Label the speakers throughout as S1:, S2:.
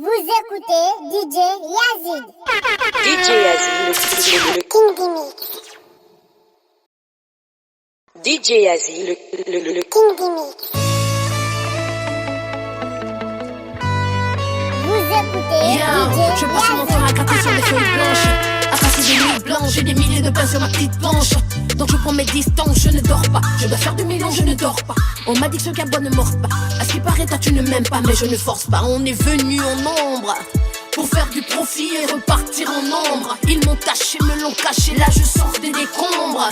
S1: Vous écoutez DJ Yazid.
S2: DJ Yazid, le
S1: King Gimmick.
S2: DJ Yazid, le
S1: King Gimmick. Vous écoutez DJ
S3: Je passe mon temps à gratter sur des feuilles blanches, à passer des nuits blanches, j'ai des milliers de pains sur ma petite planche. Donc je prends mes distances, je ne dors pas. Je dois faire du million, je ne dors pas. On m'a dit que ce cabot ne mord pas. À ce qui paraît, toi tu ne m'aimes pas, mais je ne force pas. On est venu en nombre pour faire du profit et repartir en nombre. Ils m'ont taché, me l'ont caché, là je sors des décombres.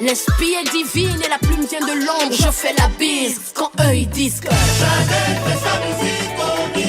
S3: L'esprit est divine et la plume vient de l'ombre. Je fais la bise quand eux ils disent que jamais fait sa musique pour dire.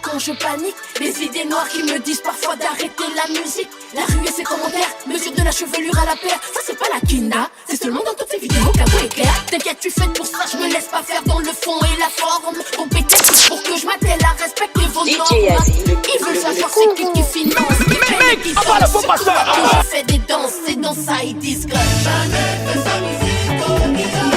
S3: Quand je panique, les idées noires qui me disent parfois d'arrêter la musique. La rue et ses commentaires, mesure de la chevelure à la paire. Ça c'est pas la quina, c'est seulement dans toutes ces vidéos qu'à vous est clair. T'inquiète, tu fais pour ça, je me laisse pas faire dans le fond et la forme. Compétez pour que je m'attelle à respecter vos normes. Ils veulent savoir c'est qui finance, qui paye, qui danse. Quand je fais des danses, c'est dans ça ils disent que jamais fait sa musique au guitare.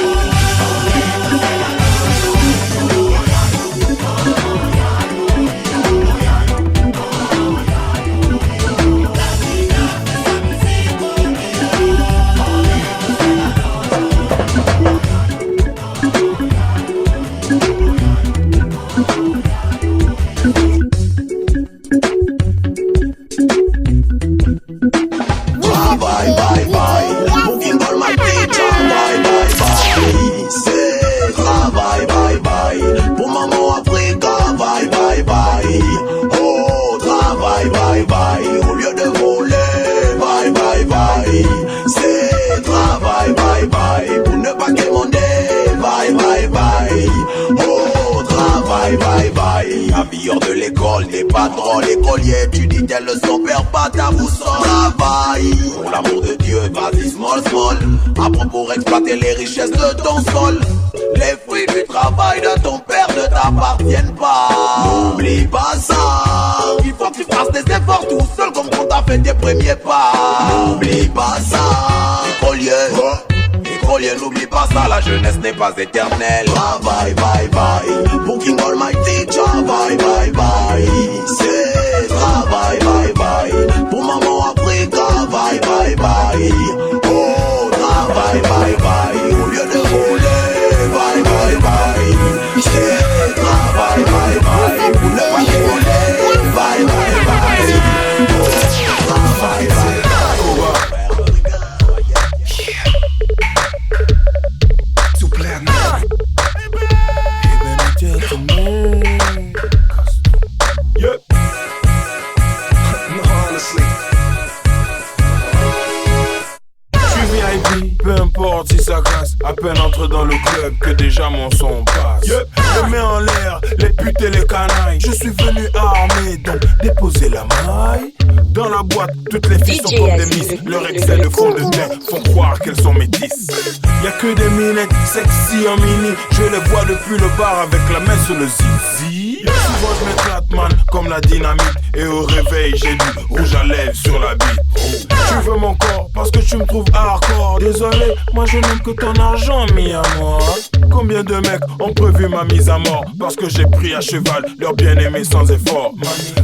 S4: Hors de l'école n'est pas drôle, l'écolier, tu dis quelle leçon, perds pas ta boussole. Travail, pour l'amour de Dieu, vas-y small small. Apprends pour exploiter les richesses de ton sol. Les fruits du travail de ton père ne t'appartiennent pas. N'oublie pas ça, il faut que tu fasses des efforts tout seul comme quand t'as fait tes premiers pas. N'oublie pas ça, écolier, n'oublie pas ça, la jeunesse n'est pas éternelle. Travail, bye bye, booking all my teacher, bye bye bye. C'est travail, bye bye, pour maman Africa, bye bye bye. Oh, travail, bye bye, au lieu de rouler, bye bye bye. C'est travail, bye bye, pour ne pas décoller, bye bye bye. Oh, travail, bye bye.
S5: Peu importe si ça casse, à peine entre dans le club que déjà mon son passe. Je mets en l'air les putes et les canailles. Je suis venu armé, donc déposer la maille. Dans la boîte, toutes les filles sont comme des miss. Leur excès de fond de teint font croire qu'elles sont métisses. Y'a que des minettes sexy en mini. Je les vois depuis le bar avec la main sur le zizi. Souvent je m'éclate man comme la dynamite. Et au réveil j'ai du rouge à lèvres sur la bite. Tu veux mon corps parce que tu me trouves hardcore. Désolé, moi je n'aime que ton argent mis à moi. Combien de mecs ont prévu ma mise à mort parce que j'ai pris à cheval leur bien-aimé sans effort.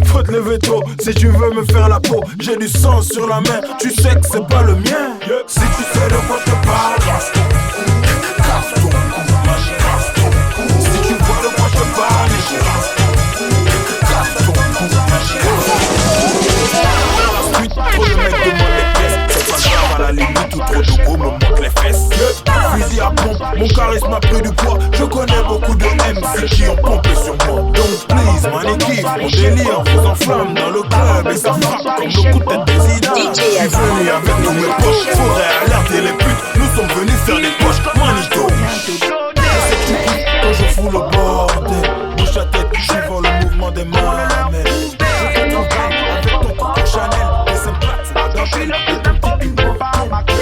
S5: Faut te lever tôt si tu veux me faire la peau. J'ai du sang sur la main, tu sais que c'est pas le mien. Si tu sais de quoi je te parle, casse ton cou, casse ton cou. Si tu vois de quoi je te parle, casse ton cou, la suite, trop de mecs demandent les pièces. C'est pas grave, à la limite, tout trop de gros me manque les fesses. Fusil à pompe, mon charisme a pris du poids. Je connais beaucoup de MC qui ont pompé sur moi. Donc please, man, kiffe mon délire. Vous enflamme dans le club et ça frappe comme le coup de tête des Zidane. Je suis venu avec tous mes poches. Faudrait alerter les putes, nous sommes venus faire des poches. Manito, je sais que tu kiffes quand je fous le bordel. Bouge ta tête, je suis dans le mouvement des mamelles. Je te travaille avec ton coco Chanel. Et c'est plate, c'est la dentelle. Et ton petit piment, ma pied.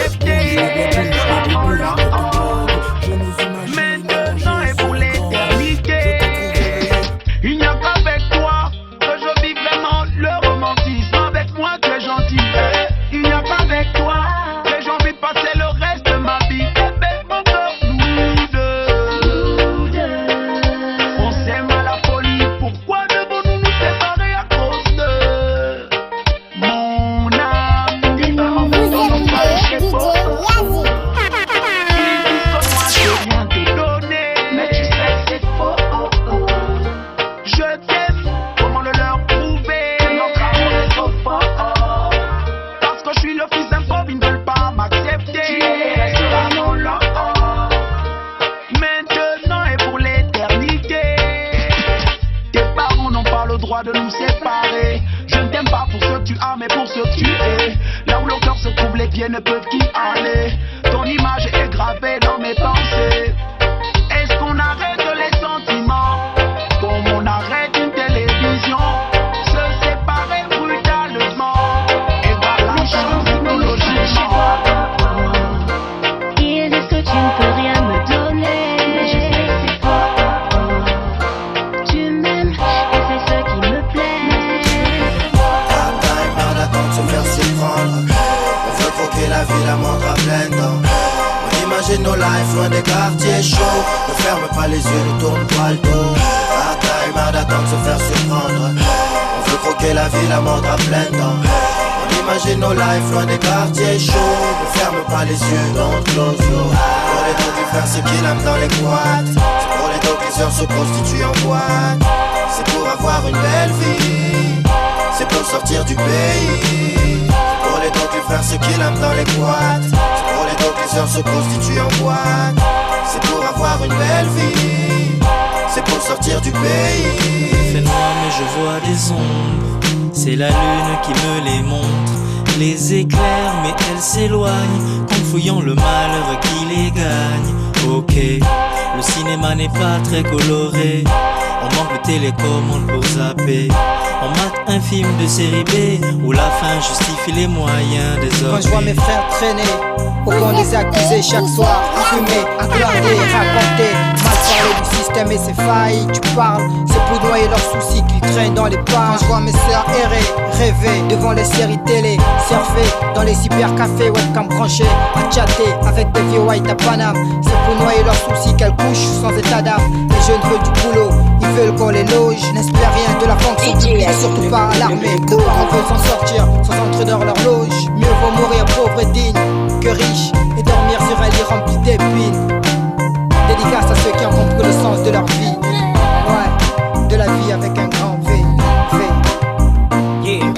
S6: choix de nous séparer. Je ne t'aime pas pour ce que tu as, mais pour ce que tu es. Là où le cœur se trouve, les pieds ne peuvent qu'y aller. Ton image est gravée dans mes pensées. Est-ce qu'on arrête les sentiments comme on arrête une télévision? Se séparer brutalement et dans la chance logiquement.
S7: Ils disent que tu ne peux rien me donner, mais je sais que c'est faux. Tu m'aimes et c'est ce qui me plaît.
S8: Marre d'attendre se faire surprendre. On veut croquer la vie, la montre à plein temps. On imagine nos lives loin des quartiers chauds. Ne ferme pas les yeux, ne tourne pas le dos. Marre d'attendre se faire surprendre. On veut croquer la vie, la montre à plein temps. On imagine nos lives loin des quartiers chauds. Ne ferme pas les yeux, don't close your eyes. Pour les dos qui frères se kidnappent dans les boîtes. C'est pour les dos qui sœurs se prostituent en boîte. C'est pour avoir une belle vie. C'est pour sortir du pays. Pour les dos qui frères se kidnappent dans les boîtes. C'est pour les dos qui sœurs se prostituent en boîte. C'est pour avoir une belle vie. C'est pour sortir du pays.
S9: Il fait noir mais je vois des ombres. C'est la lune qui me les montre. Les éclairs mais elles s'éloignent, confouillant le malheur qui les gagne. Ok, le cinéma n'est pas très coloré. On manque de télécommande pour zapper. On mate un film de série B où la fin justifie les moyens des hommes.
S10: Quand je vois mes frères traîner au banc des accusés chaque soir, à fumer, à glander, raconter, mal parler du système et ses failles. Tu parles, c'est pour noyer leurs soucis qu'ils traînent dans les pas. Quand je vois mes sœurs errer, rêver devant les séries télé, surfer dans les cybercafés, webcam branchés, à chatter avec des vieux white à Paname. C'est pour noyer leurs soucis qu'elles couchent sans état d'âme. Les jeunes veulent du boulot, ils veulent qu'on les loge. N'espère rien de la fonction publique, surtout pas à l'armée. Les parents veulent s'en sortir sans entrer dans leur loge. Mieux vaut mourir pauvre et digne que riche et dormir sur un lit rempli d'épines. Dédicace à ceux qui ont compris le sens de leur vie. Ouais, de la vie avec un grand V. Yeah.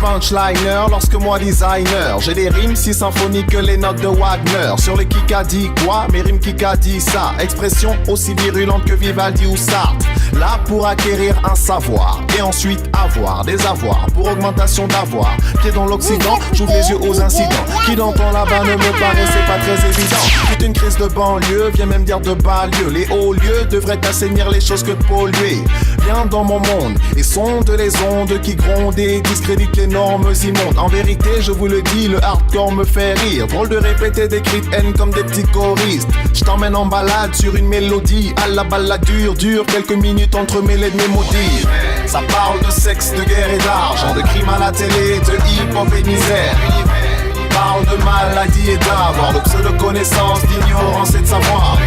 S11: Punchliner, lorsque moi designer, j'ai des rimes si symphoniques que les notes de Wagner. Sur les Kikadi, quoi? Mes rimes Kikadi, ça. Expression aussi virulente que Vivaldi ou Sartre. Là pour acquérir un savoir et ensuite avoir des avoirs pour augmentation d'avoir. Pied dans l'Occident, j'ouvre les yeux aux incidents qui d'antan là-bas ne me paraissaient pas très évidents. C'est une crise de banlieue, viens même dire de banlieue. Les hauts lieux devraient assainir les choses que de polluer. Viens dans mon monde et sonde les ondes qui grondent et discréditent les normes immondes. En vérité, je vous le dis, le hardcore me fait rire. Drôle de répéter des cris de haine comme des petits choristes. Je t'emmène en balade sur une mélodie à la baladure, dure quelques minutes entremêlées de mes maudits. Ça parle de sexe, de guerre et d'argent, de crimes à la télé, de hip-hop et de misère. Parle de maladie et d'avoir, de pseudo-connaissance, d'ignorance et de savoir.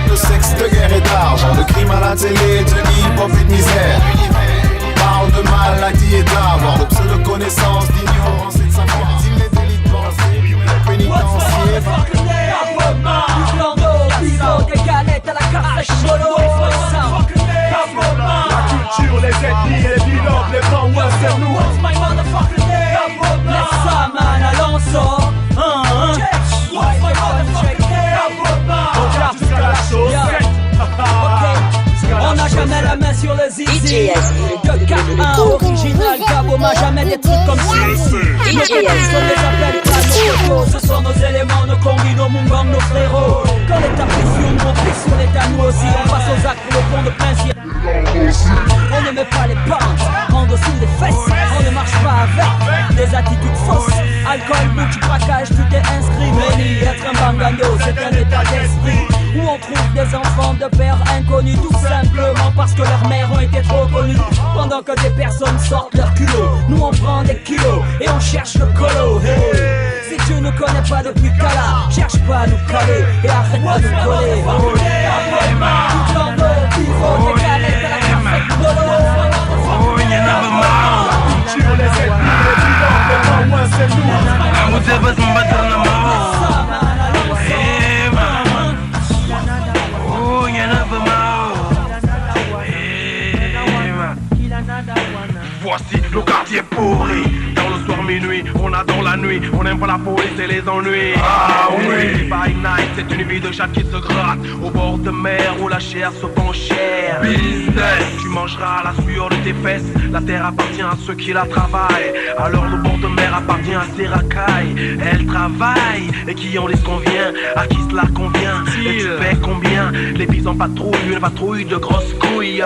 S11: De sexe, de guerre et d'argent, de crimes à la télé, de hip-hop et de misère. Parle de maladie et d'avoir. Le pseudo-connaissance d'ignorance et de savoir. Dis les délits de pensée, pénitencier.
S12: Des galettes à la carte la culture, les ethnies, les bilans, les blancs, ouais, c'est nous. What's my motherfucking name? Laisse ça, man, à l'ensemble. What's my motherfucking name? On garde jusqu'à la chaussette. On n'a jamais la main sur le zizi. De K1 original, Gabo m'a jamais des trucs comme ça. Nos petits, on les appelle pas nos photos. Ce sont nos éléments, nos combis, nos mungang, nos frérots. Quand les tapis sur nous, on pique sur l'état, nous aussi. On passe aux actes pour le pont de principe. On ne met pas les pentes, on dessine les fesses. On ne marche pas avec des attitudes fausses. Alcool, bouche, braquage, tout est inscrit. Mais ni être un bangando, c'est un état d'esprit où on trouve des enfants de pères inconnus, tout simplement parce que leurs mères ont été trop connues. Pendant que des personnes sortent leur culot, nous on prend des kilos et on cherche le colo. Hey. Si tu ne connais pas depuis Kala, cherche pas à nous caler et arrête de nous coller. Tout en dos, pivot, des galettes à la carte bolo. Oh, y'en a marre. Sur les ennemis, les vivants, les blancs, moi c'est nous. Vous avez besoin de battre la mort. Voici le quartier pourri. Dans le soir minuit, on a dans la nuit. On n'aime pas la police et les ennuis. Ah oui, by night, c'est une vie de chat qui se gratte au bord de mer où la chair se vend chère. Business, tu mangeras la sueur de tes fesses. La terre appartient à ceux qui la travaillent. Alors le bord de mer appartient à ces racailles. Elles travaillent et qui en laisse convient. À qui cela convient? Et tu fais combien? Les bises en patrouille, une patrouille de grosses couilles.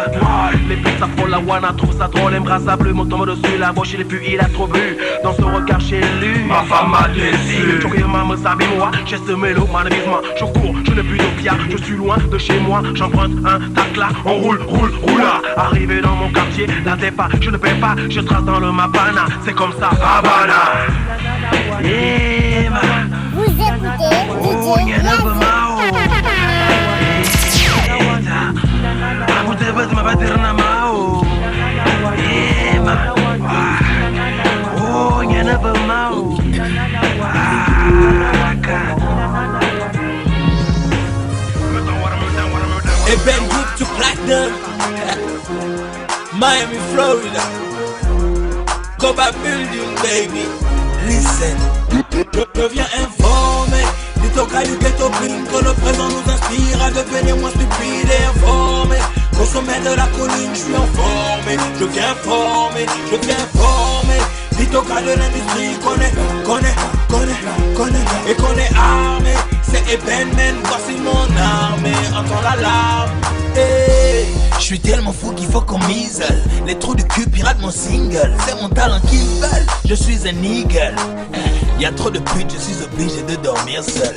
S12: Les bises s'affolent, la wana trouve ça drôle. Embrassable, mon tombe dessus, la gauche il est plus, il a trop vu. Dans ce regard chez lui, ma femme a déçu. Je regarde ma sabi moi, j'ai semé le manabisme. Je cours, je n'ai plus d'opia, je suis loin de chez moi. J'emprunte un tacla, on roule là. Arrivé dans mon quartier, la dépa, je ne paie pas. Je trace dans le mapana, c'est comme ça, Havana.
S1: Vous écoutez DJ Yazid.
S13: A band group to platinum. Miami, Florida. Go back building, baby. Listen. Je viens informer. L'Itoka du ghetto bling, que le présent nous inspire à devenir moins stupide et informé. Au sommet de la colline, je suis informé. Je viens former, je viens former. L'Itoka de l'industrie connaît et connaît armé. C'est Ebenmen, voici mon armée. Entends l'alarme. Hey. Je suis tellement fou qu'il faut qu'on m'isole. Les trous du cul piratent mon single. C'est mon talent qu'ils veulent. Je suis un eagle. Y'a trop de putes, je suis obligé de dormir seul.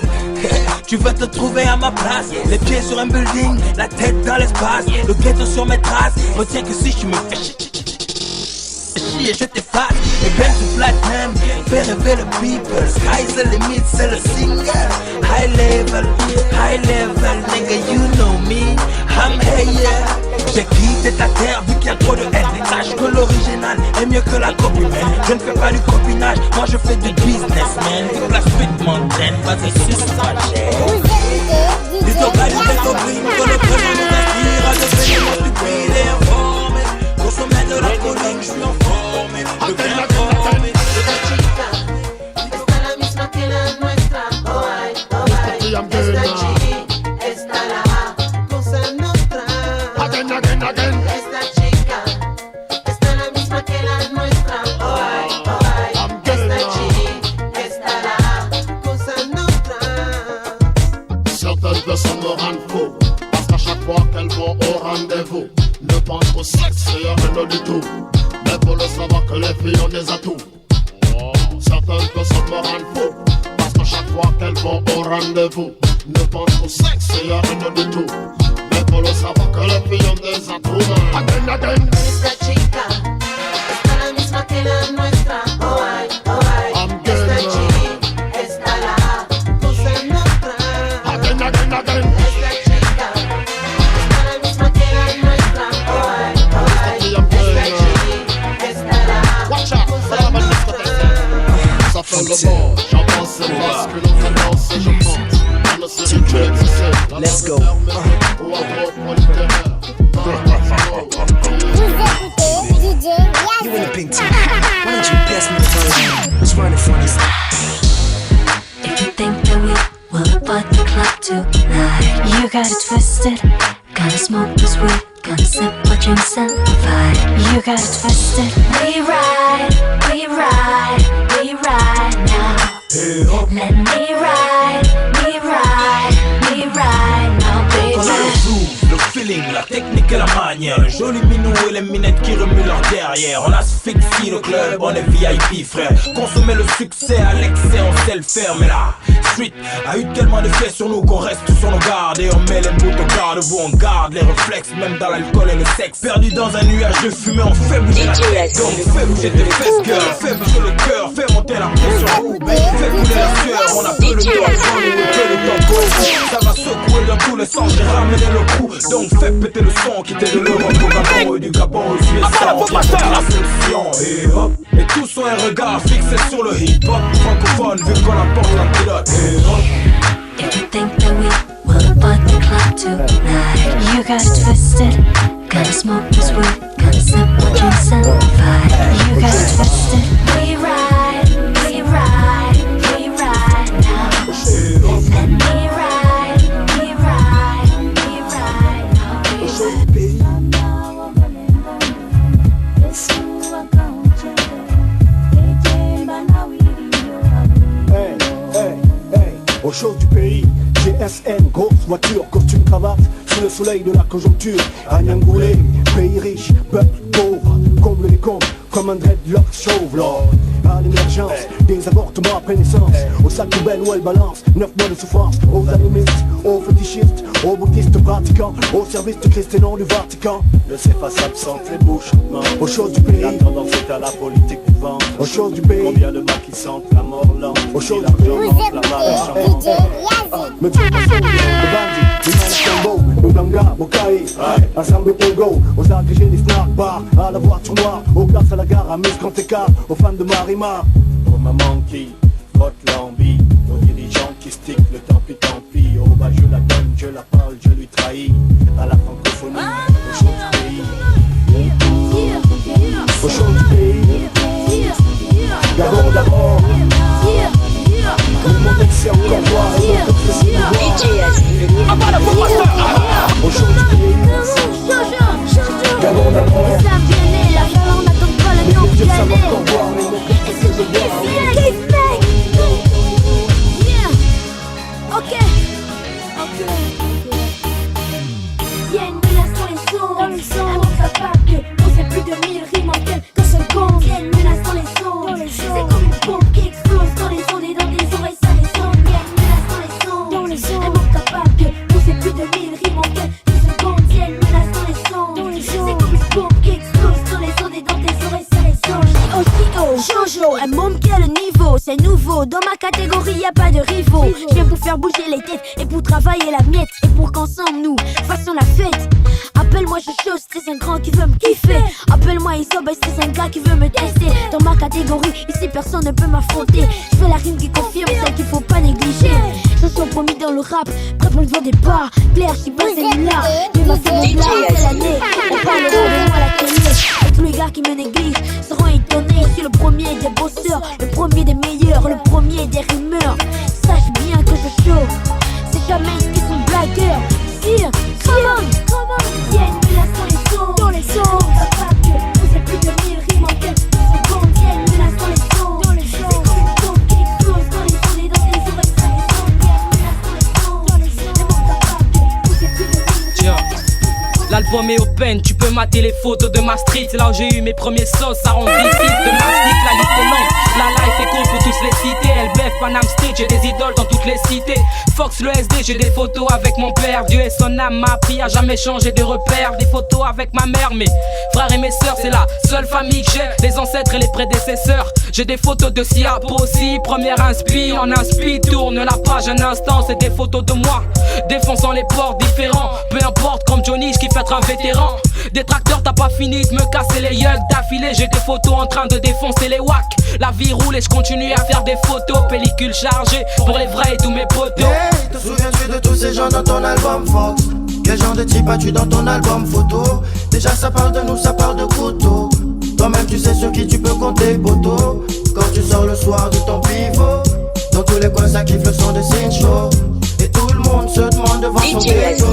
S13: Tu vas te trouver à ma place. Les pieds sur un building, la tête dans l'espace. Le ghetto sur mes traces. Retiens que si tu me fais chier, je t'efface. Et ben to platinum, fais rêver le people. Sky's the limit, c'est le single. High level, nigga, you know me. I'm here. J'ai quitté ta terre vu qu'il y a trop de haine. Sache que l'original est mieux que la copie, man. Je ne fais pas du copinage, moi je fais du business, man. Vu que la suite m'entraîne, vas-y, suce-moi, cher. L'Itoka du ghetto bling, que le présent nous inspire à devenir moins stupide et informé. Au sommet de la colline, je suis informé. Je viens informé.
S14: Está la misma que la nuestra. Oh ay, esta chica, esta la cosa nuestra. Esta chica, está la misma que la nuestra. Oh ay, esta chica, esta la cosa nuestra.
S11: Certaines personnes me rendent fou, parce qu'à chaque fois qu'elles vont au rendez-vous, ne pensent qu'au sexe et à rien du tout. Mais pour le savoir que les filles ont des atouts. Certaines personnes me rendent fou, parce qu'à chaque fois qu'elles vont au rendez-vous, ne pensent qu'au sexe et à rien du tout. Mais pour le savoir que les filles ont des atouts. Again.
S14: Esta chica, está la misma que la nuestra. Oh ay, esta chica, esta la cosa nuestra. Esta chica, está la misma que la nuestra. Oh ay, esta chica,
S15: twisted. Gonna smoke this weed, gonna sip my drinks and vibe. You got it twisted. We ride now. Let me ride now, baby.
S13: On a le groove, le feeling, la technique et la manière. Le joli minou et les minettes qui remuent leur derrière. On asphyxie le club, on est VIP frère. Consommer le succès à l'excès, on sait le faire. Mais la street a eu tellement d'effets sur nous qu'on reste sur nos gardes. Et on met les bouts au garde-vous, on garde les réflexes, même dans l'alcool et le sexe. Perdu dans un nuage de fumée, on fait bouger la tête. Donc fais bouger tes fesses, girl, fais bouger le cœur, fais monter la pression. Fais couler la sueur, on a peu le temps, ça va secouer dans tous les sens. J'ai ramené le coup, donc fais péter le son. Quitter de l'Europe au Gabon et du Gabon au USA. On fait la solution et hop. Et tous ont un regard fixé sur le hip-hop francophone vu qu'on apporte l'antidote et hop.
S15: If you think that we will butt the club tonight, you got it twisted. Gonna smoke this weed, gonna sip my drinks and vibe. You got it twisted. We ride now. Let me ride now.
S16: Aux choses du pays, GSN, grosse voiture, costume, cravate, sous le soleil de la conjoncture. Agnangoulé, pays riche, peuple pauvre, comble les comptes, comme un dreadlock chauve, Lord. À l'émergence, des avortements après naissance, au sac poubelle où elle balance, 9 mois de souffrance, aux animistes, aux fétichistes, aux bouddhistes pratiquants, au service de Christ et non du Vatican. Le CFA s'absente les bouches, aux choses du pays, la tendance est à la politique du vent. Aux choses du pays, combien de mains qui sentent la mort lente. Aux choses du pays, la me dit pas ça, le bandit, le Manastambo, le Nanga, Bokaï, ensemble Pogo, aux agrégés des snack bars, à la voiture noire, aux glaces à la gare, à Miss Grand Écart, aux fans de Marimar, aux mamans qui frottent l'envie, aux dirigeants qui stickent le tant pis, oh bah je la donne, je la parle, je lui trahis, à la francophonie, aux choses du pays, aux choses du pays, Gabon d'abord. Le monde excès encore voir et le monde excès au jour du pays. Gabon d'abord. Les médias savent encore voir, les mots que de voir.
S3: Ok. Il y a une menace dans les sons, un monde capable de poser plus de 1000 rimes en quelques secondes. Il y a une menace dans les sons, c'est comme une bombe qui explose dans les ondes et dans tes oreilles ça résonne. Il y a une menace dans les sons, un monde capable de poser plus de 1000 rimes en quelques secondes. Il y a une menace dans les sons, c'est comme une bombe qui explose dans les ondes et dans tes oreilles ça résonne. Jojo, un môme qui a le niveau, c'est nouveau. Dans ma catégorie y'a pas de rivaux. Je viens pour faire bouger les têtes et pour travailler la miette. Et pour qu'ensemble nous fassions la fête. Appelle-moi Jojo, c'est un grand qui veut me kiffer. Appelle-moi Isobe, c'est un gars qui veut me tester. Dans ma catégorie, ici personne ne peut m'affronter. Je fais la rime qui confirme celle qu'il faut pas négliger. Jojo promis dans le rap, prêt pour le nouveau départ. Claire, j'suis pas celle-là. Mais ma fait mon plat, c'est l'année. On parlera de moi à la télé. Et tous les gars qui me négligent seront étonnés. Je suis le premier des bosseurs, le premier des meilleurs, le premier des rimeurs. Sache bien que je show, c'est jamais qui sont blagueurs. Sire, come on, il y a une menace dans les sons, capable de poser plus de 1000 rimes en quelques secondes. Il y a une menace dans les sons, c'est comme une bombe qui explose dans les ondes et dans tes oreilles ça résonne. Il y a une menace dans les sons, un monde capable de poser plus de 1000 rimes.
S17: L'album est open, tu peux mater les photos de ma street. C'est là où j'ai eu mes premiers sauces, ça rend visite de ma stick, la liste est longue. La life est cool, faut tous les citer. LBF, Panam Street, j'ai des idoles dans toutes les cités. Fox, le SD, j'ai des photos avec mon père. Dieu et son âme m'a appris à jamais changer de repères. Des photos avec ma mère, mes frères et mes sœurs, c'est la seule famille que j'ai. Les ancêtres et les prédécesseurs. J'ai des photos de Siapo aussi, première inspi. En inspi, tourne la page un instant. C'est des photos de moi, défonçant les ports différents. Peu importe, comme Johnny, je kiffe être un vétéran. Des tracteurs, t'as pas fini de me casser les yeux d'affilée. J'ai des photos en train de défoncer les wacks. La vie roule et je continue à faire des photos. Pellicule chargée pour les vrais et tous mes potos.
S8: Hey, te souviens-tu de tous ces gens dans ton album Fox? Quel genre de type as-tu dans ton album photo? Déjà ça parle de nous, ça parle de couteau. Toi-même tu sais sur qui tu peux compter poteau. Quand tu sors le soir de ton pivot, dans tous les coins ça kiffe le son de Cincho. Et tout le monde se demande devant son béton.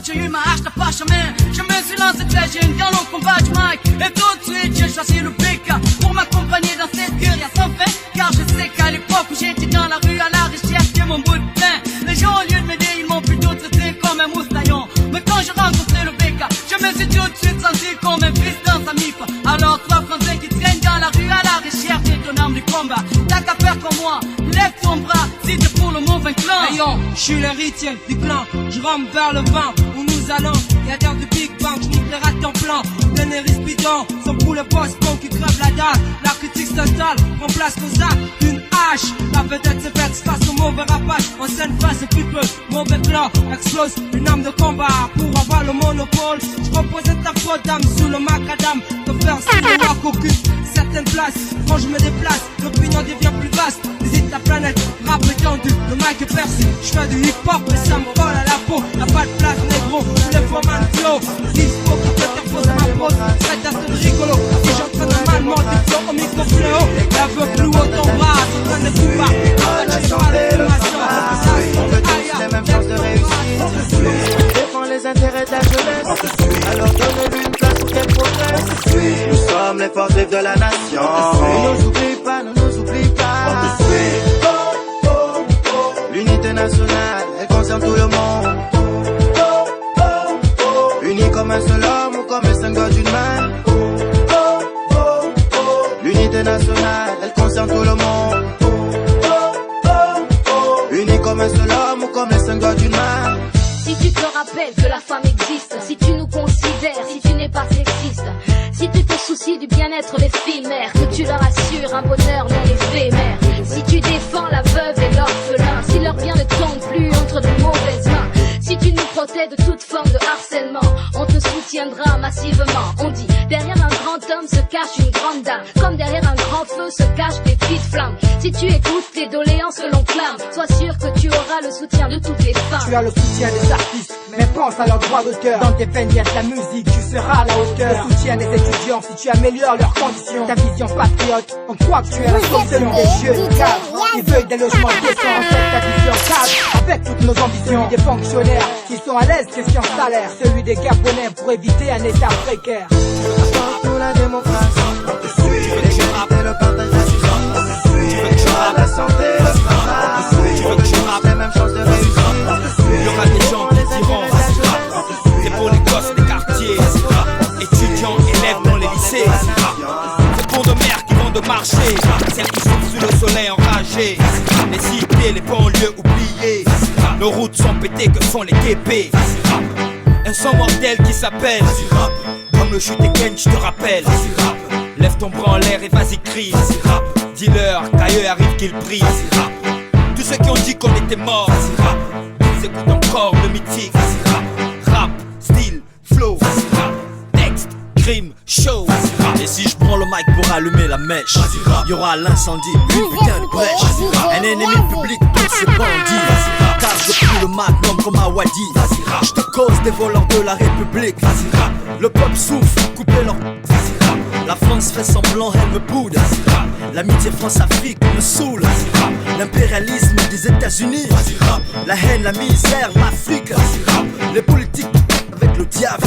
S18: J'ai eu ma hache, t'as pas chemin. Je me suis lancé très jeune dans le combat du mic. Et tout de suite j'ai choisi le BK pour m'accompagner dans cette guerre sans fin. Car je sais qu'à l'époque où j'étais dans la rue à la recherche de mon bout de pain, les gens au lieu de m'aider ils m'ont plutôt traité comme un moussaillon. Mais quand j'ai rencontré le BK, je me suis tout de suite senti comme un fils dans sa mif. Alors toi français qui traîne dans la rue à la recherche de ton arme du combat, t'as qu'à faire comme moi, lève ton bras si t'es pour le mauvais clan.
S19: Hey yo, je suis l'héritier du clan, je rampe vers le vent. Nous allons, y'a terre du Big Bang, je nique les rats en plan. Le nez bidon, sans pour le boss bon qui crève la dalle. La critique s'installe, remplace nos actes d'une hache. La vedette se pète face au mauvais rapage. En scène face et people, mauvais plan. Explose une arme de combat pour avoir le monopole. Je représente la faute d'âme sous le macadam. De faire si le rock occupe certaines places. Quand je me déplace, l'opinion devient plus vaste. Visite la planète, rap étendu, le mic est percé. Je fais du hip hop mais ça me colle à la peau. Y'a pas de place négro, tous les formats de flow. Dispo qui t'interpose ma pose, traite à ce rigolo. Si j'entraîne un mal, mort du flow au micro fléau. La veut plus haut ton bras, c'est train de tout bas. En fait, je pas l'animation.
S8: On veut tous les mêmes chances de réussite. Défends les intérêts de la jeunesse. Alors donne-lui une place pour qu'elle progresse. Nous sommes les forces vives de la nation. Ne nous oublie pas, ne nous oublie pas. L'unité nationale, elle concerne tout le monde. Unis comme un seul homme ou comme les 5 doigts d'une main. L'unité nationale, elle concerne tout le monde. Unis comme un seul homme ou comme les 5 doigts d'une main.
S20: Si tu te rappelles que la femme existe, si tu nous considères, si tu n'es pas sexiste, si tu te soucies du bien-être des filles mères, que tu leur assures un bonheur non éphémère, si tu défends la veuve et l'orphelin, si leur bien ne tombe plus entre de mauvaises mains, si tu nous protèges de toute forme de harcèlement, on te soutiendra massivement. On dit, derrière un grand homme se cache une grande dame, comme derrière un grand feu se cachent des petites flammes. Si tu écoutes les doléances que l'on clame, sois sûr que tu auras le soutien de toutes les femmes.
S10: Tu as le soutien des artistes, mais pense à leur droit d'auteur. Dans tes peines, il y a de la musique, tu seras à la hauteur. Le soutien des étudiants, si tu améliores leurs conditions. Ta vision patriote, on croit que tu es la solution des jeunes cadres. Ils veulent des logements décents, cette ta vision cadre. Avec toutes nos ambitions, des fonctionnaires qui sont à l'aise, question salaire. Celui des Gabonais pour éviter un état précaire.
S8: Pour la démocratie, l'égalité, le partage de la santé, le travail. On veut les mêmes chances de réussir.
S13: Il y aura des gens qui diront c'est pour les gosses des quartiers, étudiants, élèves dans les lycées. C'est pour nos mères qui vont de marché, celles qui souffrent sous le soleil enragé. Les cités, les banlieues oubliées, nos routes sont pétées que sont les TP. Un son mortel qui s'appelle comme le chute et Ken, je te rappelle. Lève ton bras en l'air et vas-y crie. Dis-leur qu'ailleurs arrive qu'ils brillent. Tous ceux qui ont dit qu'on était morts, ils écoutent encore le mythique. Rap, style, flow, texte, crime, show.
S21: Et si je prends le mic pour allumer la mèche, y'aura l'incendie, une putain de brèche. Un ennemi public pour ces bandits. Car je prie le magnum comme à Wadi. Je te cause des voleurs de la République. Le peuple souffre, coupez leur. La France fait semblant, elle me boude. L'amitié France-Afrique me saoule. L'impérialisme des États-Unis. La haine, la misère, l'Afrique. Les politiques avec le diable.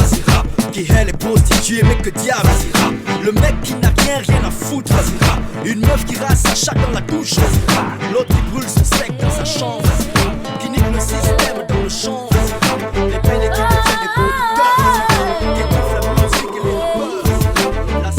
S21: Qui elle est prostituée mais que diable. Le mec qui n'a rien à foutre. Une meuf qui rase sa chatte dans la douche. L'autre qui brûle son steak dans sa chambre. Qui nique le système dans le champ. Les pédés qui deviennent des producteurs. Qui étouffent la musique et les buzz. La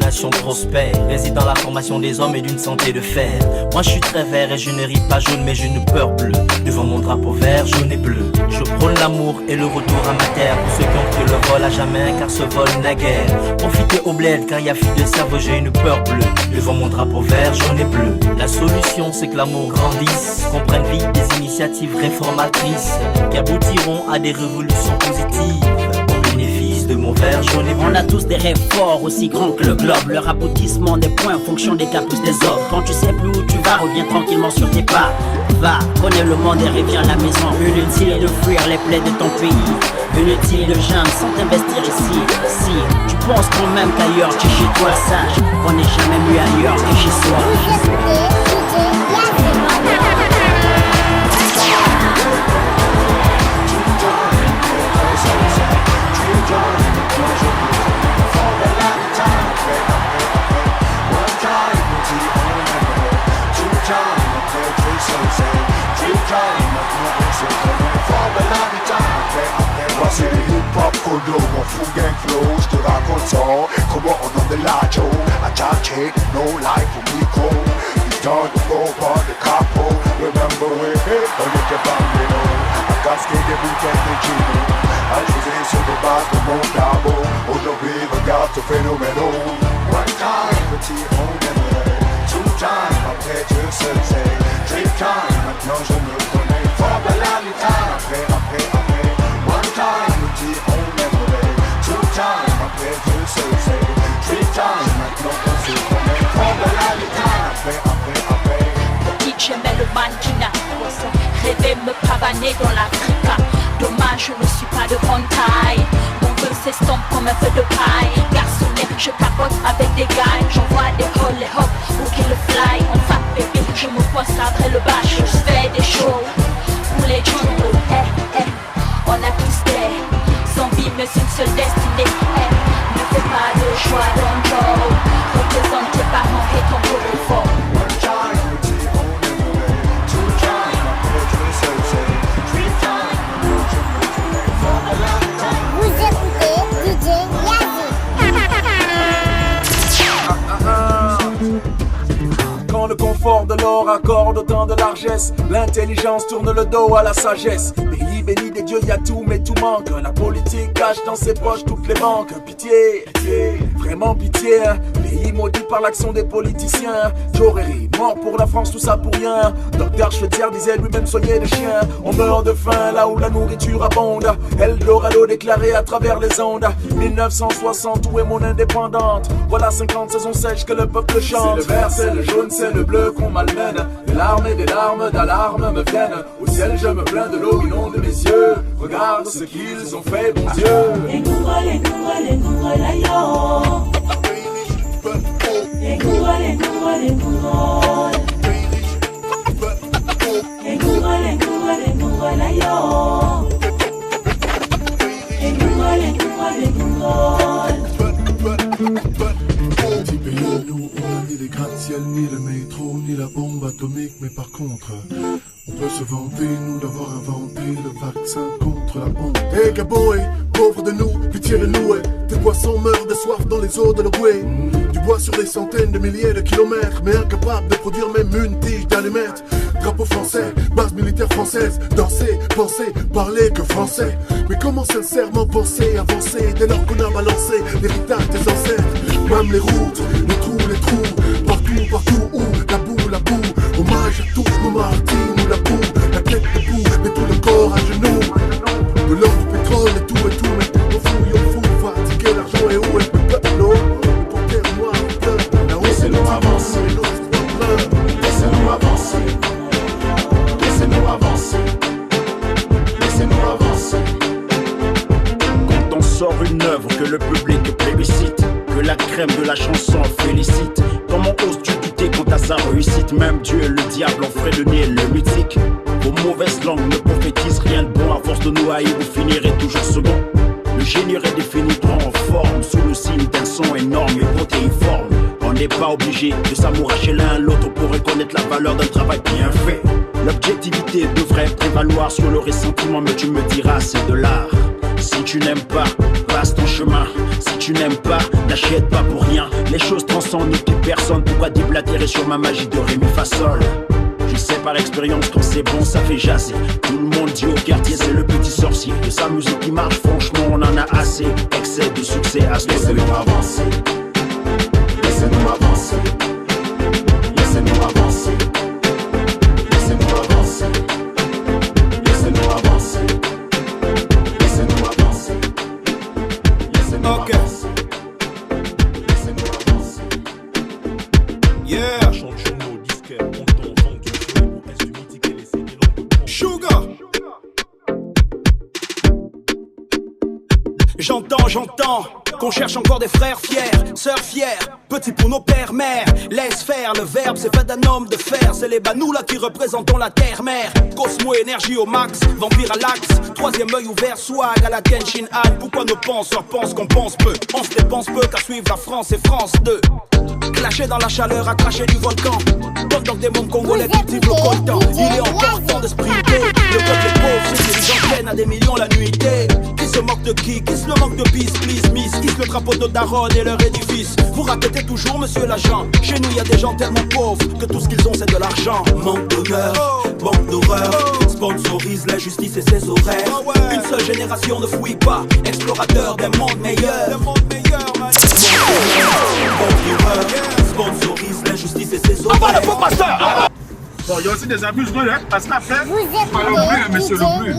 S9: nation prospère réside dans la formation des hommes et d'une santé de fer. Moi je suis très vert et je ne ris pas jaune mais j'ai une peur bleue. Devant mon drapeau vert, jaune et bleu, je prône l'amour et le retour à ma terre. Pour ceux qui ont pris le vol à jamais car ce vol n'a guère. Profitez au bled car y a fuite de cerveau, j'ai une peur bleue. Devant mon drapeau vert, jaune et bleu. La solution c'est que l'amour grandisse, qu'on prenne vite des initiatives réformatrices qui aboutiront à des révolutions positives au bénéfice de mon vert jaune et bleu.
S2: On a tous des rêves forts aussi grands que le globe. Leur aboutissement des points en fonction des caprices des autres. Quand tu sais plus où tu vas, reviens tranquillement sur tes pas. Va, connais le monde et reviens à la maison. Inutile de fuir les plaies de ton pays. Inutile de jeunes sans t'investir ici. Si tu penses quand même qu'ailleurs tu es chez toi, sage qu'on n'est jamais mieux ailleurs que chez soi.
S22: C'est le hip-hop colo, mon full gang flow, je te raconte ça, comment on en est là, Joe. Attack check, no life for micro. You don't go on the capo. Remember we hit, on était bambino. À casquer des bouteilles de gino. À jouer sur des bases de mon labo. Aujourd'hui, regarde ce phénomène. One time, petit, on aimerait. Two time, après Dieu seul sait. Three time, maintenant je me connais. For the lally time, après. One time, nous dit on aimerait. Two time, après Dieu seul sait. Three time, maintenant on se connaît. For the lally time, après.
S23: Petite, j'aimais le mannequinat. Rêver me pavaner dans l'Africa. Dommage, je ne suis pas de grande taille. Mon vœu s'estompe comme un feu de paille. Garçonnet, je capote avec des gars. J'envoie des rolls, les hop, ou qui le fly. On va bébé, je me poste après le bâche. Je fais des shows pour les jungles. On a tous des zombies, mais une seule destinée. Ne fais pas de choix, don't go. Représente tes parents et ton boulot fort.
S22: One time, nous dit on aimerait. Two time, après Dieu seul sait. Three time, nous je me connais. For the lally time.
S1: Vous écoutez DJ Yazi.
S5: Quand le confort de l'or accorde autant de largesse, l'intelligence tourne le dos à la sagesse. Pays béni des dieux, y a tout mais tout manque. La politique cache dans ses poches toutes les banques. Pitié, pitié, vraiment pitié. Pays maudit par l'action des politiciens. Jorery, mort pour la France, tout ça pour rien. Docteur Schweitzer disait lui-même soigner des chiens. On meurt de faim là où la nourriture abonde. Eldorado déclaré à travers les ondes. 1960, où est mon indépendante? Voilà 50 saisons sèches que le peuple chante. C'est le vert, c'est le jaune, c'est le bleu qu'on malmène. Des larmes et des larmes d'alarme me viennent. Au ciel je me plains de l'eau inonde mes yeux. Regarde ce qu'ils ont fait, bon Dieu.
S24: Les Goura, les Goura, les Goura, la yo. Les Goura, les Goura, les Goura. Les Goura, les Goura, les Goura, la yo. Les Goura, les Goura, les Goura.
S25: Petit pays, nous, on a ni les gratte-ciel, ni le métro, ni la bombe atomique, mais par contre, on peut se vanter, nous, d'avoir inventé le vaccin contre la honte. Hey Gaboé, pauvre de nous, pitié de nous, des poissons meurent de soif dans les eaux de l'Ougoué. Du bois sur des centaines de milliers de kilomètres, mais incapable de produire même une tige d'allumettes. Drapeau français, base militaire française, danser, penser, parler que français. Mais comment sincèrement penser, avancer, dès lors qu'on a balancé l'héritage des ancêtres? Même les routes, les trous, partout où la boue, hommage à tous nos martyrs, nous la boue, la tête debout, mais tout le corps à genoux. De l'or, du pétrole et tout, mais on fouille, fatigué, l'argent est où est le peuple, l'eau, pour terre noire, là où c'est nous avancer, laissez-nous avancer, laissez-nous avancer, laissez-nous avancer.
S26: Quand on sort une œuvre que le public plébiscite, que la crème de la chanson félicite, comment oses-tu douter quant à sa réussite? Même Dieu et le diable en feraient de nier le mythique. Vos mauvaises langues ne prophétisent rien de bon. À force de nous haïr, vous finirez toujours second. Le génie redéfini prend forme sous le signe d'un son énorme et protéiforme. On n'est pas obligé de s'amouracher l'un l'autre pour reconnaître la valeur d'un travail bien fait. L'objectivité devrait prévaloir sur le ressentiment, mais tu me diras c'est de l'art. Si tu n'aimes pas, passe ton chemin. Si tu n'aimes pas, n'achète pas pour rien. Les choses transcendent toute personne. Pourquoi déblatérer sur ma magie de Ré, Mi, Fa, Sol? Je sais par expérience quand c'est bon ça fait jaser. Tout le monde dit au quartier c'est le petit sorcier. De sa musique qui marche franchement on en a assez. Excès de succès à ce
S22: Laissez-nous avancer. Laissez-nous avancer. Laissez-nous avancer. Laissez-nous avancer. Laissez-nous avancer. Laissez-nous avancer. Laissez-nous avancer. Laissez-nous avancer.
S5: Yeah. Sugar. J'entends qu'on cherche encore des frères fiers, sœurs fières, petits pour nos pères, mères. Laisse faire, le verbe c'est fait d'un homme de fer. C'est les banous là qui représentons la terre-mère. Cosmo énergie au max, vampire à l'axe. Troisième œil ouvert, swag à la Kenshin Han. Pourquoi nos penseurs pensent qu'on pense peu? On se dépense peu qu'à suivre la France et France 2. Clashé dans la chaleur, à cracher du volcan. Donc des mondes congolais cultivent le coltan. Il est encore temps de sprinter. Le peuple est pauvre, ceux qui les enchaînent à des millions la nuitée. Qui se moque de qui se le manque de peace, please, miss. Hisse le drapeau de Daron et leur édifice. Vous raquettez toujours, monsieur l'agent. Chez nous, y a des gens tellement pauvres que tout ce qu'ils ont, c'est de l'argent. Manque d'honneur, manque d'horreur. Sponsorise l'injustice et ses horaires. Une seule génération ne fouille pas. Explorateur des mondes meilleurs. Sponsorise l'injustice et ses horaires.
S22: Bon, il y a aussi des abus de l'air, parce qu'après,
S1: Vous êtes
S22: monsieur le bruit.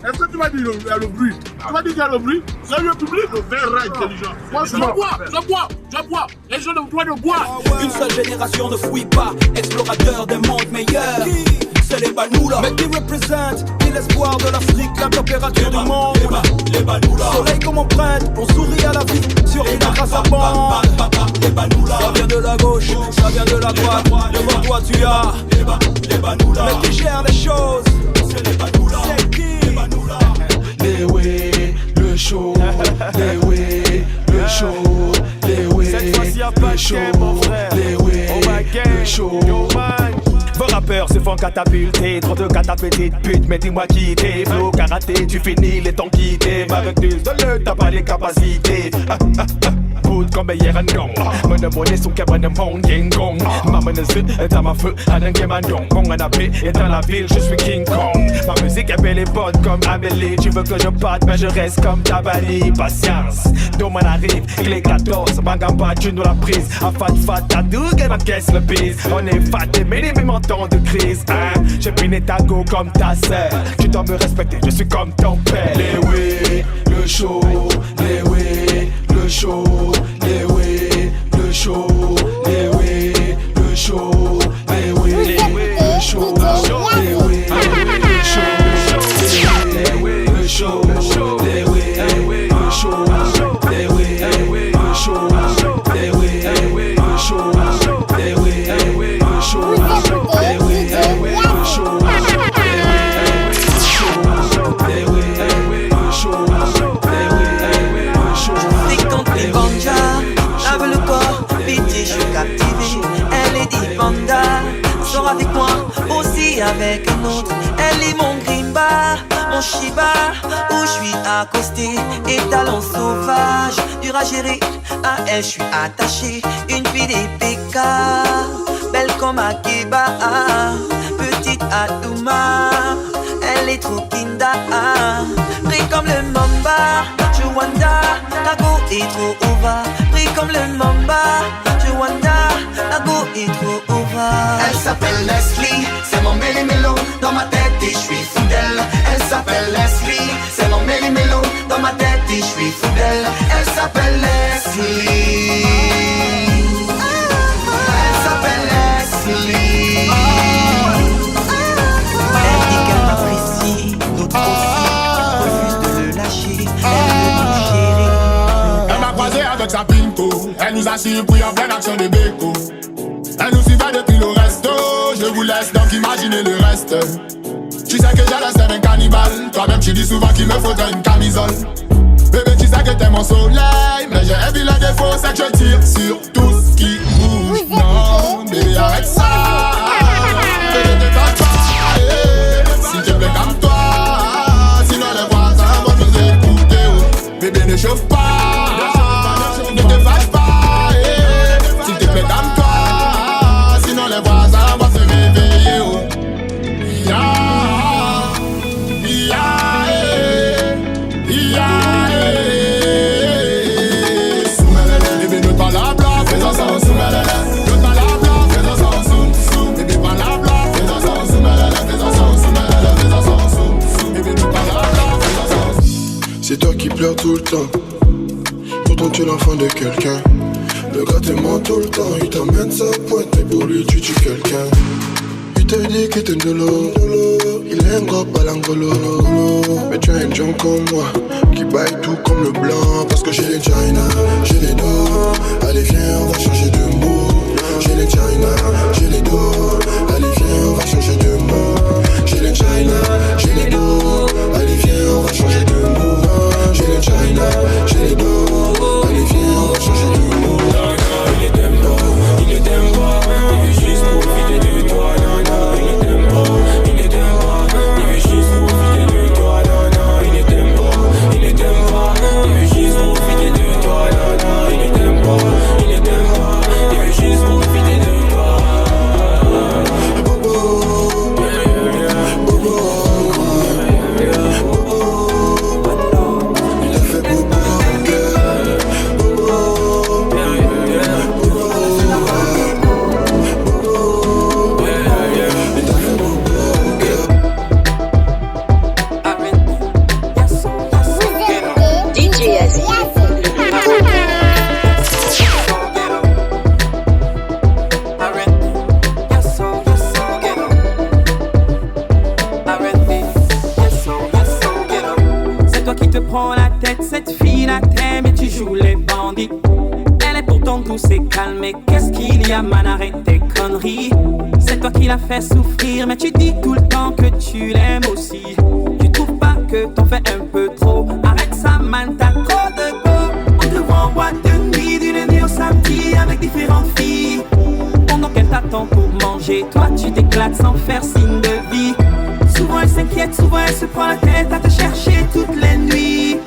S4: Est-ce que tu m'as dit il y a le bruit? Tu m'as dit qu'il y a le bruit? C'est le public, le vrai intelligent. Moi, je bois. Les gens ont le droit de boire.
S5: Une seule génération ne fouille pas. Explorateur des mondes meilleurs. C'est les Banoulas. Mais qui représentent l'espoir de l'Afrique, la température du monde. Les Banoulas. Soleil comme empreinte, on sourit à la vie. Sur une grâce à bande. Les Banoulas. Ça vient de la gauche, ça vient de la droite. Devant toi tu as les Banoulas. Mais qui gère les choses? C'est les Banoulas. C'est qui?
S6: Les way, le show, les way, le show, les way, le show, les way, le show.
S7: Vos rappeurs se font catapulter, trop de catapultes pute, mais dis-moi qui t'es. Flow, karaté, tu finis les temps quittés. Avec du de t'as pas les capacités. Comme hier en dong, mon monnaie son cabane mon gong. Maman ne zut est à ma feu, à d'un gamandong. Mon canapé est dans la ville, je suis King Kong. Ma musique est belle et bonne comme Amélie. Tu veux que je parte, mais je reste comme Tabali. Patience, Doman arrive, clé 14, Bangamba, tu nous la prise. A fat, t'as dougue, m'encaisse le bise. On est fat et minimum en temps de crise. Hein? J'ai piné ta go comme ta sœur. Tu dois me respecter, je suis comme ton père.
S6: Les way, le show, les way, le show. Les way, le show, les way, le show, les way, le show, les way, le show, les way, le show, les way, le show, les way, le show, les way, le show, les way, le show, les way, le show,
S11: je suis captivé, elle est Divanda. Sors avec moi, aussi avec un autre. Elle est mon grimba, mon shiba, où je suis accosté, et talent sauvage, dur à gérer. À elle, je suis attaché, une fille des PK, belle comme Akiba, petite Adouma. Elle est trop kinda, pris comme le mamba, Rwanda, la go est trop over, pris comme le mamba. Wanda, la go est trop over.
S8: Elle s'appelle Leslie, c'est mon méli-mélo. Dans ma tête et je suis fou d'elle. Elle s'appelle Leslie, c'est mon méli-mélo. Dans ma tête et je suis fou d'elle. Elle s'appelle Leslie. Elle s'appelle Leslie.
S11: Elle dit qu'elle m'apprécie, d'autres aussi refusent de le lâcher. Elle veut nous gérer.
S4: Elle m'a croisé avec sa pinko. Elle nous a surpris en pleine action de béco. Elle nous suivait depuis le resto. Je vous laisse donc imaginer le reste. Tu sais que j'ai la scène un cannibale. Toi-même tu dis souvent qu'il me faudrait une camisole. Bébé tu sais que t'es mon soleil. Mais j'ai un vilain défaut, c'est que je tire sur tout ce qui bouge. Non, bébé arrête ça. Bébé ne t'en pas. S'il te plaît calme-toi.
S25: tout le temps. Pourtant tu es l'enfant de quelqu'un. Le gars t'aimant tout le temps. Il t'emmène sa pointe et pour lui tu tues quelqu'un. Il te dit qu'il t'aime de l'eau. Il est un gros balangolo. Mais tu as un John comme moi qui baille tout comme le blanc. Parce que j'ai les China, j'ai les dos. Allez viens on va changer de mot. J'ai les China, j'ai les dos. Allez viens on va changer de mot. J'ai les China, j'ai les dos. Allez viens on va changer de mot. J'ai les China, j'ai les dos. Allez viens on va changer de mot.
S6: Il est tempo, il est tempo. Il veut juste profiter de toi. Il est tempo, il est tempo. Il veut juste profiter de toi. Il est tempo, il est tempo. Il veut juste profiter de toi. Il est tempo, il est tempo. Il veut juste profiter de toi.
S25: Bobo, bobo, il a fait bobo,
S11: C'est toi qui te prends la tête, cette fille la t'aime et tu joues les bandits. Elle est pourtant douce et calme, mais qu'est-ce qu'il y a, man, arrête tes conneries. C'est toi qui la fais souffrir, mais tu dis tout le temps que tu l'aimes aussi. Tu trouves pas que t'en fais un peu trop? Arrête ça, man, t'as trop de go. On te voit en boîte de nuit, du lundi au samedi, avec différentes filles. Pendant qu'elle t'attend pour manger, toi tu t'éclates sans faire signe de vie. Souvent elle s'inquiète, souvent elle se prend la tête à te chercher toutes les nuits.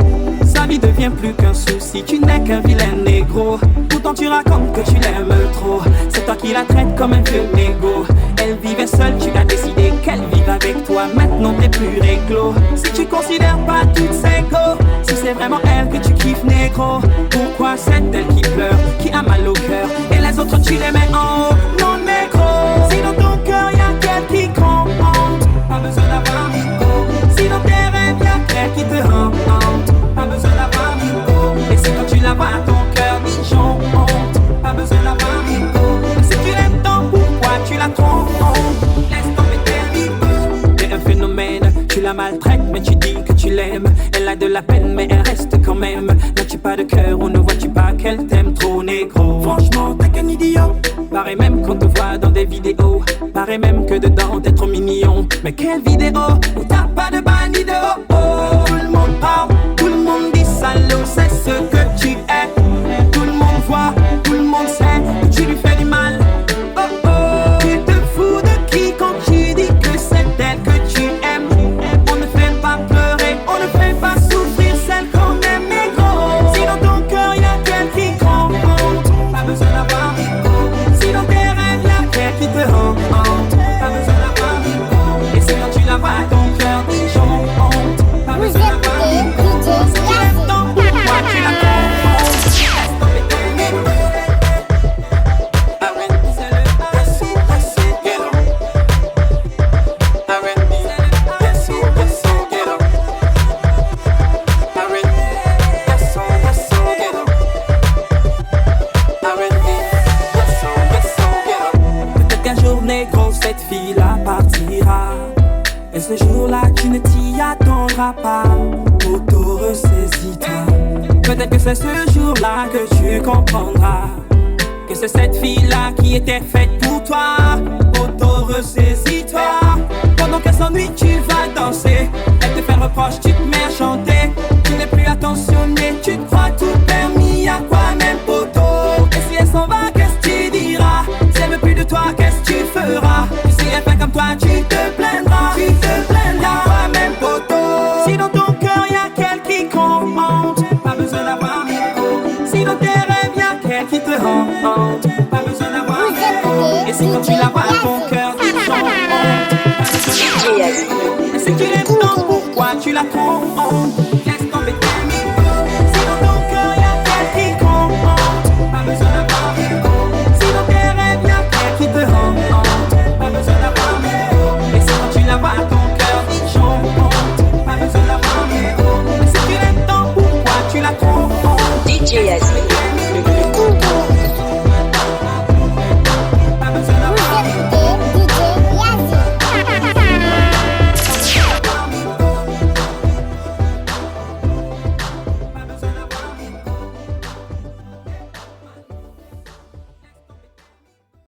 S11: Sa vie devient plus qu'un souci, tu n'es qu'un vilain négro. Pourtant tu racontes que tu l'aimes trop. C'est toi qui la traites comme un vieux négo. Elle vivait seule, tu as décidé qu'elle vive avec toi. Maintenant t'es plus réglo. Si tu considères pas toutes ses go, si c'est vraiment elle que tu kiffes négro, pourquoi c'est elle qui pleure, qui a mal au cœur, et les autres tu les mets en haut? Non négro, si dans ton cœur y'a qu'elle qui compte, pas besoin d'avoir Nico. Si dans tes rêves y'a qu'elle qui te hante, pas besoin d'avoir Nico. Et si quand tu la vois ton cœur dit honte, pas besoin d'avoir Nico. Si tu l'aimes tant, pourquoi tu la trompes? Laisse tomber tes Nico. T'es un phénomène, tu la maltraites mais tu dis que tu l'aimes. Elle a de la peine mais elle reste quand même. N'as-tu pas de cœur ou ne vois-tu pas qu'elle t'aime trop négro? Franchement t'es qu'un idiot. Pareil même qu'on te voit dans des vidéos. Pareil même que dedans t'es trop mignon. Mais quelle vidéo où t'as pas de bonne idée? Tout le monde parle, tout le monde dit salaud, c'est ce que tu es. Tout le monde voit, tout le monde sait que tu lui fais du mal. Tu te fous de qui quand tu dis que c'est elle que tu aimes? On ne fait pas pleurer, on ne fait pas souffrir celle qu'on aime négro. Si dans ton cœur y'a qu'elle qui compte, pas besoin d'avoir Nico. Si dans tes rêves y'a qu'elle qui te hante, pas besoin d'avoir Nico. Et si quand tu la vois ton cœur dit honte, pas besoin d'avoir Nico. Si tu l'aimes tant, pourquoi tu la confonds? Laisse tomber tes Nico. R&B c'est le assis, get on. R&B c'est le assis, get on. R&B, yes on, get on. R&B, yes on, get on. Peut-être qu'un jour négro cette fille-là partira. Et ce jour-là tu ne t'y attendras pas. Auto-ressaisis-toi. Peut-être que c'est ce jour-là que tu comprendras que c'est cette fille-là qui était faite pour toi. Auto-ressaisis-toi. Pendant qu'elle s'ennuie tu vas danser. Elle te fait reproche, tu te mets à chanter. Tu n'es plus attentionné, tu te crois tout permis. À quoi même poteau? Et si elle s'en va, qu'est-ce que tu diras? Si elle veut plus de toi, qu'est-ce que tu feras? Et si elle fait comme toi, tu te plaindras. Tu te plaindras. À quoi même poteau? Si dans ton cœur y'a qu'elle qui compte, pas besoin d'avoir Nico. Si dans tes rêves y'a qu'elle qui te hante, pas besoin d'avoir Nico. Et si quand tu la vois ton cœur dit honte, pas besoin d'avoir Nico. Et si tu l'aimes tant, pourquoi tu la trompes?